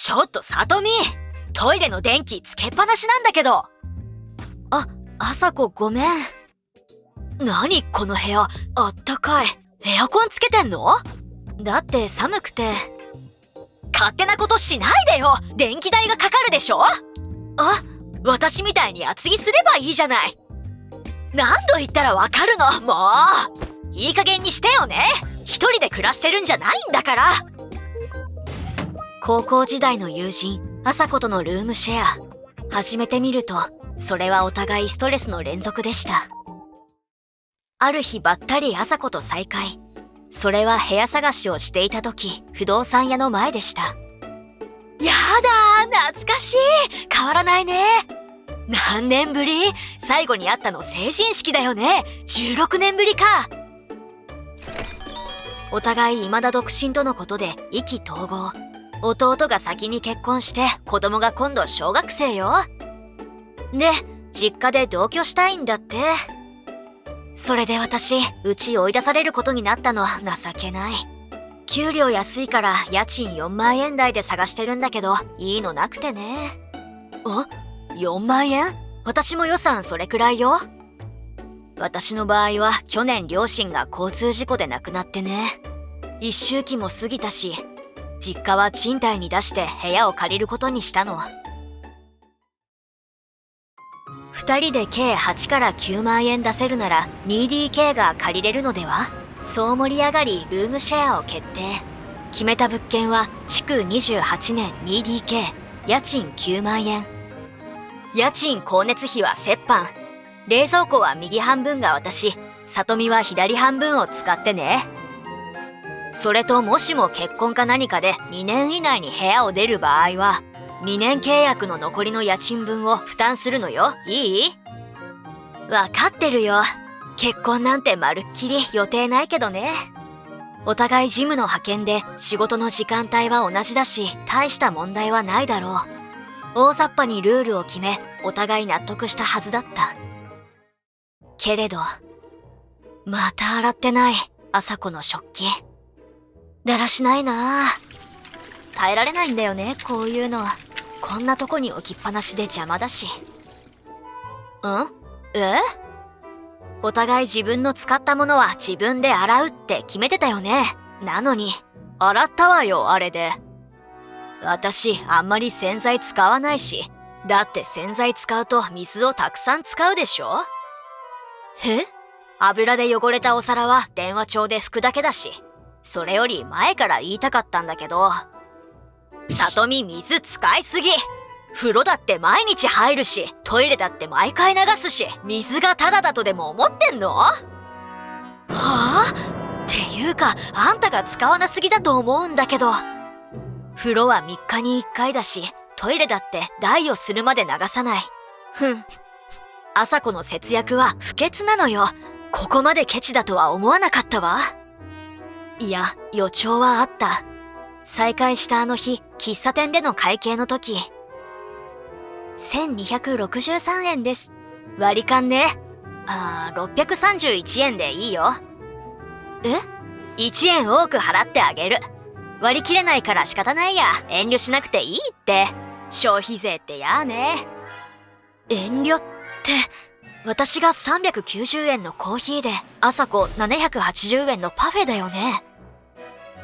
ちょっとさとみ、トイレの電気つけっぱなしなんだけど。朝子ごめん。何この部屋、あったかい。エアコンつけてんの？だって寒くて。勝手なことしないでよ。電気代がかかるでしょ。私みたいに厚着すればいいじゃない。何度言ったらわかるの？もういい加減にしてよね。一人で暮らしてるんじゃないんだから。高校時代の友人朝子とのルームシェア。始めてみるとそれはお互いストレスの連続でした。ある日ばったり朝子と再会。それは部屋探しをしていた時、不動産屋の前でした。やだ、懐かしい。変わらないね。何年ぶり？最後に会ったの成人式だよね。16年ぶりか。お互い未だ独身とのことで意気投合。弟が先に結婚して子供が今度小学生よ。で、実家で同居したいんだって。それで私、家追い出されることになったの。情けない。給料安いから家賃4万円台で探してるんだけど、いいのなくてね。4万円？私も予算それくらいよ。私の場合は去年両親が交通事故で亡くなってね。一周期も過ぎたし、実家は賃貸に出して部屋を借りることにしたの。2人で計8から9万円出せるなら 2DK が借りれるのでは？そう盛り上がりルームシェアを決定。決めた物件は築28年 2DK、家賃9万円。家賃光熱費は折半。冷蔵庫は右半分が私、さとみは左半分を使ってね。それともしも結婚か何かで2年以内に部屋を出る場合は、2年契約の残りの家賃分を負担するのよ。いい？わかってるよ。結婚なんてまるっきり予定ないけどね。お互いジムの派遣で仕事の時間帯は同じだし、大した問題はないだろう。大雑把にルールを決め、お互い納得したはずだった。けれど、また洗ってない朝子の食器。だらしないなあ。耐えられないんだよね、こういうの。こんなとこに置きっぱなしで邪魔だし。お互い自分の使ったものは自分で洗うって決めてたよね。なのに、洗ったわよ、あれで。私、あんまり洗剤使わないし。だって洗剤使うと水をたくさん使うでしょ？油で汚れたお皿は電話帳で拭くだけだし。それより前から言いたかったんだけど。さとみ、水使いすぎ。風呂だって毎日入るし、トイレだって毎回流すし、水がタダだとでも思ってんの？はあ？っていうか、あんたが使わなすぎだと思うんだけど。風呂は3日に1回だし、トイレだって台をするまで流さない。朝子の節約は不潔なのよ。ここまでケチだとは思わなかったわ。いや、予兆はあった。再会したあの日、喫茶店での会計の時。1263円です。割り勘ね。631円でいいよ。1円多く払ってあげる。割り切れないから仕方ないや。遠慮しなくていいって。消費税ってやーね。遠慮って、私が390円のコーヒーで、朝子780円のパフェだよね。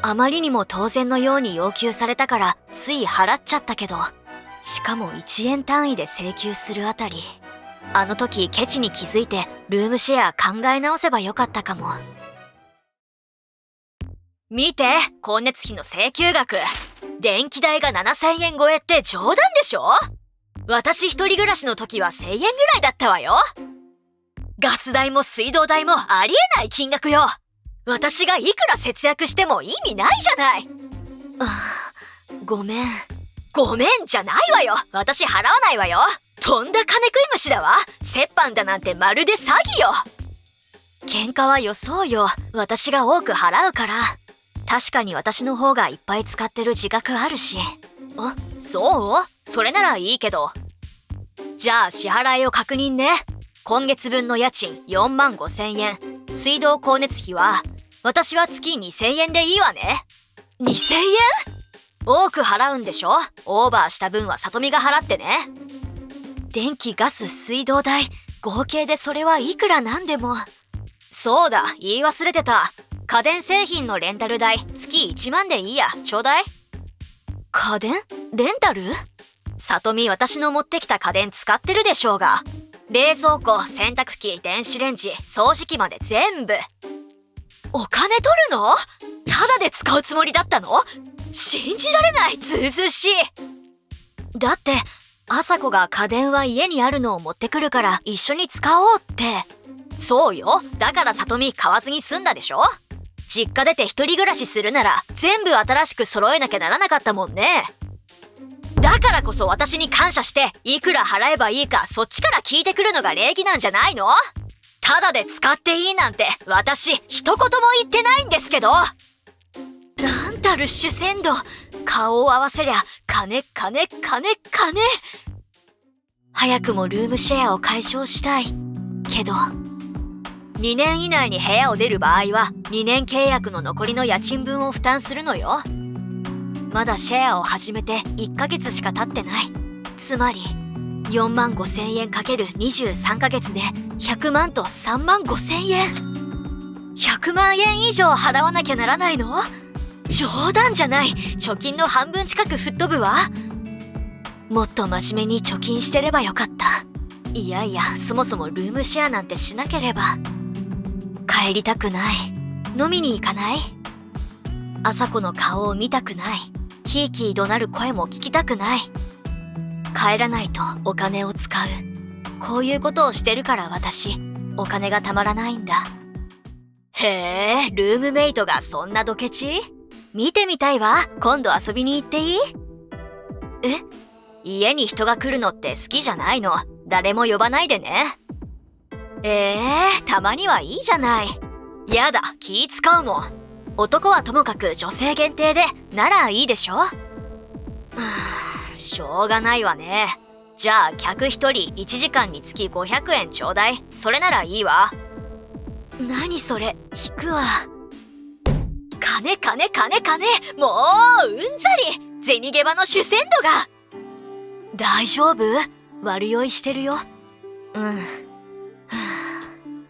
あまりにも当然のように要求されたから、つい払っちゃったけど、しかも1円単位で請求するあたり。あの時ケチに気づいて、ルームシェア考え直せばよかったかも。見て、光熱費の請求額。電気代が7000円超えって冗談でしょ？私一人暮らしの時は1000円ぐらいだったわよ。ガス代も水道代もありえない金額よ。私がいくら節約しても意味ないじゃない。ごめん。ごめんじゃないわよ。私払わないわよ。とんだ金食い虫だわ。折半だなんてまるで詐欺よ。喧嘩はよそうよ。私が多く払うから。確かに私の方がいっぱい使ってる自覚あるし。そう？それならいいけど。じゃあ支払いを確認ね。今月分の家賃4万5千円。水道光熱費は、私は月2000円でいいわね。2000円？多く払うんでしょ。オーバーした分は里美が払ってね。電気ガス水道代合計でそれはいくらなんでも。そうだ、言い忘れてた。家電製品のレンタル代月1万でいいや、ちょうだい。家電レンタル？里美、私の持ってきた家電使ってるでしょうが。冷蔵庫、洗濯機、電子レンジ、掃除機まで全部。お金取るの？タダで使うつもりだったの？信じられない、ずうずうしい。だって朝子が家電は家にあるのを持ってくるから一緒に使おうって。そうよ、だから里美買わずに済んだでしょ。実家出て一人暮らしするなら全部新しく揃えなきゃならなかったもんね。だからこそ私に感謝していくら払えばいいかそっちから聞いてくるのが礼儀なんじゃないの？ただで使っていいなんて私一言も言ってないんですけど。なんたる主戦度。顔を合わせりゃ金。早くもルームシェアを解消したいけど、2年以内に部屋を出る場合は2年契約の残りの家賃分を負担するのよ。まだシェアを始めて1ヶ月しか経ってない。つまり4万5千円かける23ヶ月で100万と3万5千円。100万円以上払わなきゃならないの？冗談じゃない。貯金の半分近く吹っ飛ぶわ。もっと真面目に貯金してればよかった。いやいや、そもそもルームシェアなんてしなければ。帰りたくない。飲みに行かない？朝子の顔を見たくない。キーキー怒鳴る声も聞きたくない。帰らないとお金を使う。こういうことをしてるから私、お金がたまらないんだ。へえ、ルームメイトがそんなドケチ？見てみたいわ。今度遊びに行っていい？家に人が来るのって好きじゃないの。誰も呼ばないでね。たまにはいいじゃない。やだ、気使うもん。男はともかく女性限定でならいいでしょ。しょうがないわね。じゃあ客1人1時間につき500円ちょうだい。それならいいわ。何それ、引くわ。金。もううんざり。銭ゲバの主戦度が。大丈夫？悪酔いしてるよ。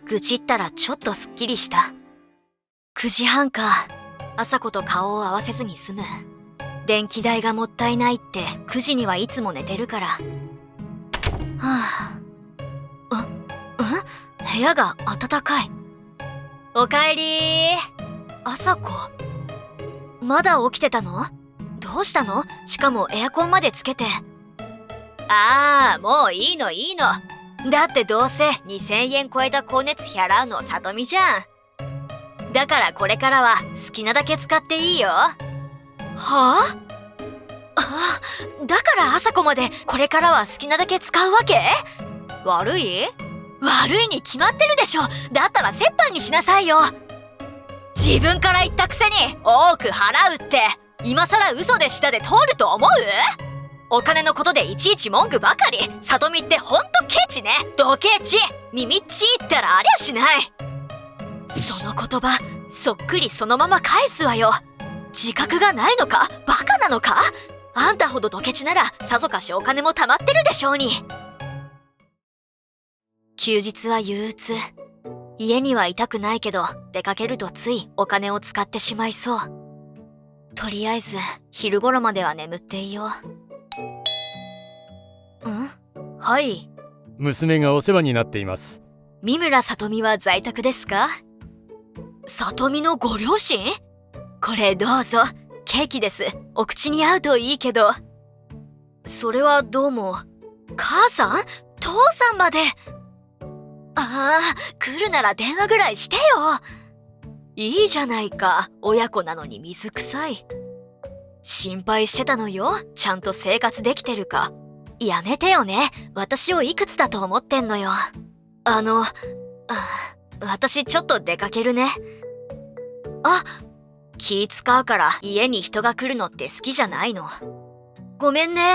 愚痴ったらちょっとすっきりした。9時半か。朝子と顔を合わせずに済む。電気代がもったいないって9時にはいつも寝てるから。部屋が暖かい。おかえりー。朝子、まだ起きてたの？どうしたの？しかもエアコンまでつけて。もういいの。だってどうせ2000円超えた光熱費払うの里美じゃん。だからこれからは好きなだけ使っていいよ。はあ？だから朝子までこれからは好きなだけ使うわけ？悪いに決まってるでしょ。だったら折半にしなさいよ。自分から言ったくせに多く払うって今さら嘘で舌で通ると思う？お金のことでいちいち文句ばかり。里美ってほんとケチね。ドケチ。耳っちいったらありゃしない。その言葉そっくりそのまま返すわよ。自覚がないのか？バカなのか？あんたほどドケチならさぞかしお金も貯まってるでしょうに。休日は憂鬱。家にはいたくないけど出かけるとついお金を使ってしまいそう。とりあえず昼頃までは眠っていよう。はい。娘がお世話になっています。三村里美は在宅ですか？里美のご両親？これどうぞ。ケーキです。お口に合うといいけど。それはどうも。母さん？父さんまで。来るなら電話ぐらいしてよ。いいじゃないか。親子なのに水臭い。心配してたのよ。ちゃんと生活できてるか。やめてよね。私をいくつだと思ってんのよ。私ちょっと出かけるね。気使うから家に人が来るのって好きじゃないの。ごめんね。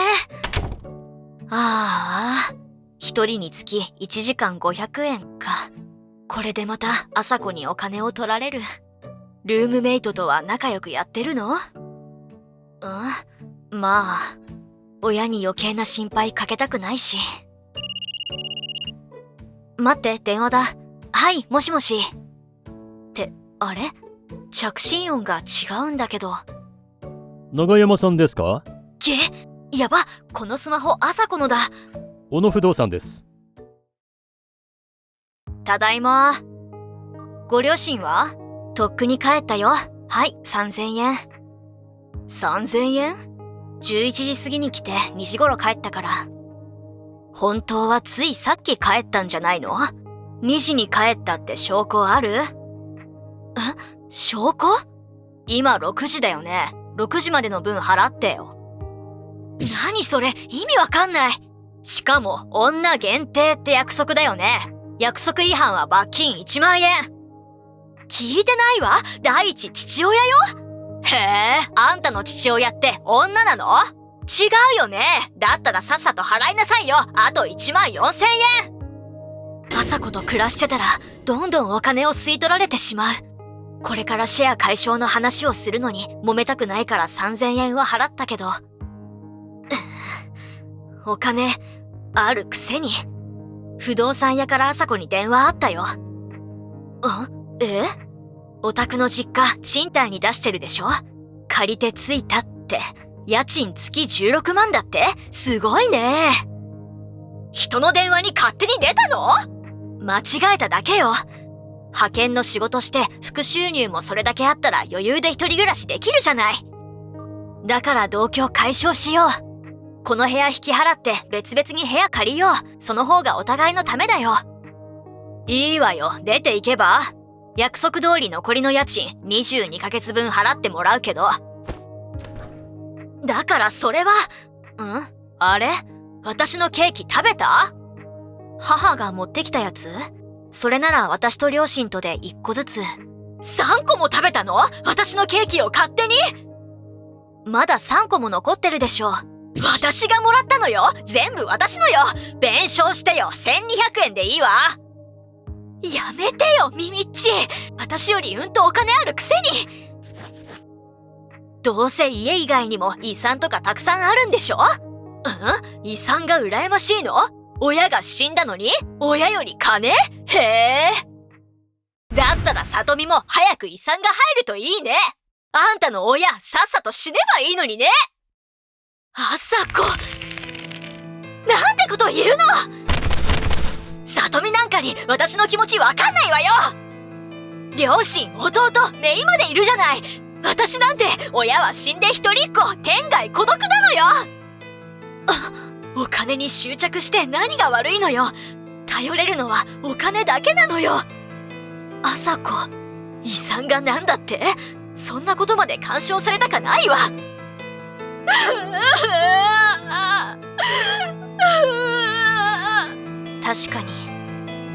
一人につき1時間500円か。これでまた朝子にお金を取られる。ルームメイトとは仲良くやってるの？まあ、親に余計な心配かけたくないし。待って、電話だ。はい、もしもし。って、あれ？着信音が違うんだけど。長山さんですか？やば、このスマホ朝子のだ。小野不動産です。ただいま。ご両親は？とっくに帰ったよ。はい、3000円。3000円？ 11 時過ぎに来て2時頃帰ったから。本当はついさっき帰ったんじゃないの？ 2 時に帰ったって証拠ある？証拠？今6時だよね。6時までの分払ってよ。何それ、意味わかんない。しかも女限定って約束だよね。約束違反は罰金1万円。聞いてないわ。第一父親よ。へえ、あんたの父親って女なの？違うよね。だったらさっさと払いなさいよ。あと1万4000円。朝子と暮らしてたらどんどんお金を吸い取られてしまう。これからシェア解消の話をするのに揉めたくないから3000円は払ったけど、お金あるくせに。不動産屋から朝子に電話あったよ。お宅の実家賃貸に出してるでしょ？借りて着いたって。家賃月16万だって？すごいね。人の電話に勝手に出たの？間違えただけよ。派遣の仕事して副収入もそれだけあったら余裕で一人暮らしできるじゃない。だから同居解消しよう。この部屋引き払って別々に部屋借りよう。その方がお互いのためだよ。いいわよ、出て行けば。約束通り残りの家賃22ヶ月分払ってもらうけど。だからそれは、あれ？私のケーキ食べた？母が持ってきたやつ？それなら私と両親とで1個ずつ。3個も食べたの？私のケーキを勝手に？まだ3個も残ってるでしょ。私がもらったのよ。全部私のよ。弁償してよ。1200円でいいわ。やめてよ、ミミッチ。私よりとお金あるくせに。どうせ家以外にも遺産とかたくさんあるんでしょ？遺産が羨ましいの？親が死んだのに親より金？へえ。だったら里美も早く遺産が入るといいね。あんたの親さっさと死ねばいいのにね。朝子、なんてこと言うの！里美なんかに私の気持ちわかんないわよ。両親、弟、姪までいるじゃない。私なんて親は死んで一人っ子、天涯孤独なのよ。お金に執着して何が悪いのよ。頼れるのはお金だけなのよ。朝子、遺産がなんだって？そんなことまで干渉されたかないわ。確かに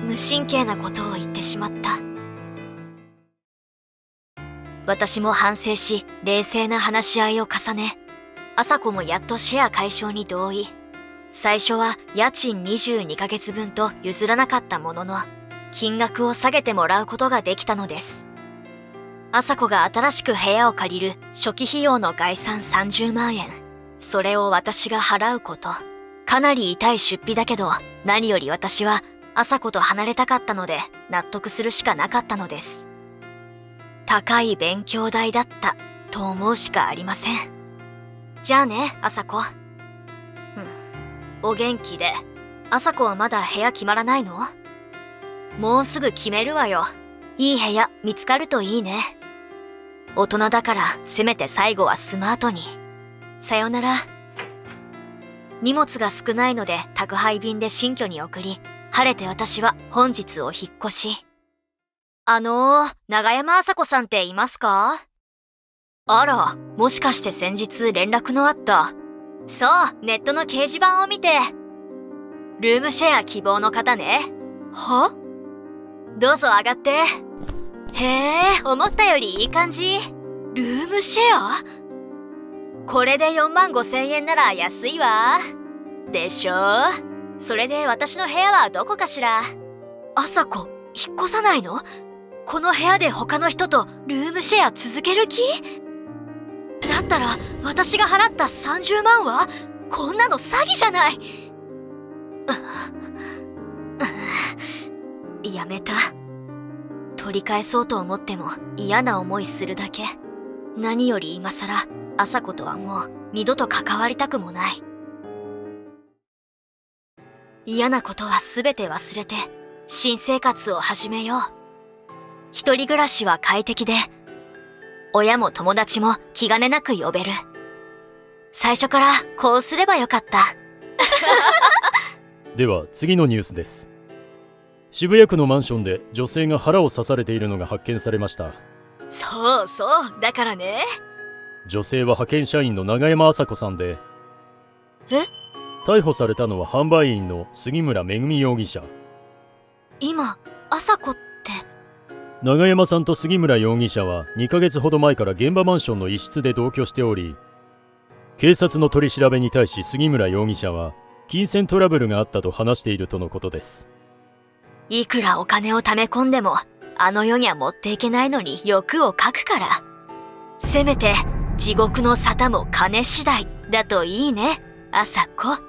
無神経なことを言ってしまった。私も反省し、冷静な話し合いを重ね、朝子もやっとシェア解消に同意。最初は家賃22ヶ月分と譲らなかったものの、金額を下げてもらうことができたのです。朝子が新しく部屋を借りる初期費用の概算30万円。それを私が払うこと。かなり痛い出費だけど、何より私は朝子と離れたかったので納得するしかなかったのです。高い勉強代だったと思うしかありません。じゃあね、朝子。お元気で。朝子はまだ部屋決まらないの？もうすぐ決めるわよ。いい部屋見つかるといいね。大人だからせめて最後はスマートに。さよなら。荷物が少ないので宅配便で新居に送り、晴れて私は本日お引っ越し。長山麻子さんっていますか？あら、もしかして先日連絡のあった。そう、ネットの掲示板を見て。ルームシェア希望の方ね。は？どうぞ上がって。へえ、思ったよりいい感じ。ルームシェア？これで45,000円なら安いわ。でしょ？それで私の部屋はどこかしら？朝子、引っ越さないの？この部屋で他の人とルームシェア続ける気？だっったら私が払った30万はこんなの詐欺じゃない。やめた。取り返そうと思っても嫌な思いするだけ。何より今さら朝子とはもう二度と関わりたくもない。嫌なことはすべて忘れて新生活を始めよう。一人暮らしは快適で、親も友達も気兼ねなく呼べる。最初からこうすればよかった。では次のニュースです。渋谷区のマンションで女性が腹を刺されているのが発見されました。そうそう、だからね。女性は派遣社員の永山麻子さんで、逮捕されたのは販売員の杉村めぐみ容疑者。今、朝子って。永山さんと杉村容疑者は2ヶ月ほど前から現場マンションの一室で同居しており、警察の取り調べに対し杉村容疑者は金銭トラブルがあったと話しているとのことです。いくらお金を貯め込んでもあの世には持っていけないのに欲をかくから。せめて地獄の沙汰も金次第だといいね、朝子。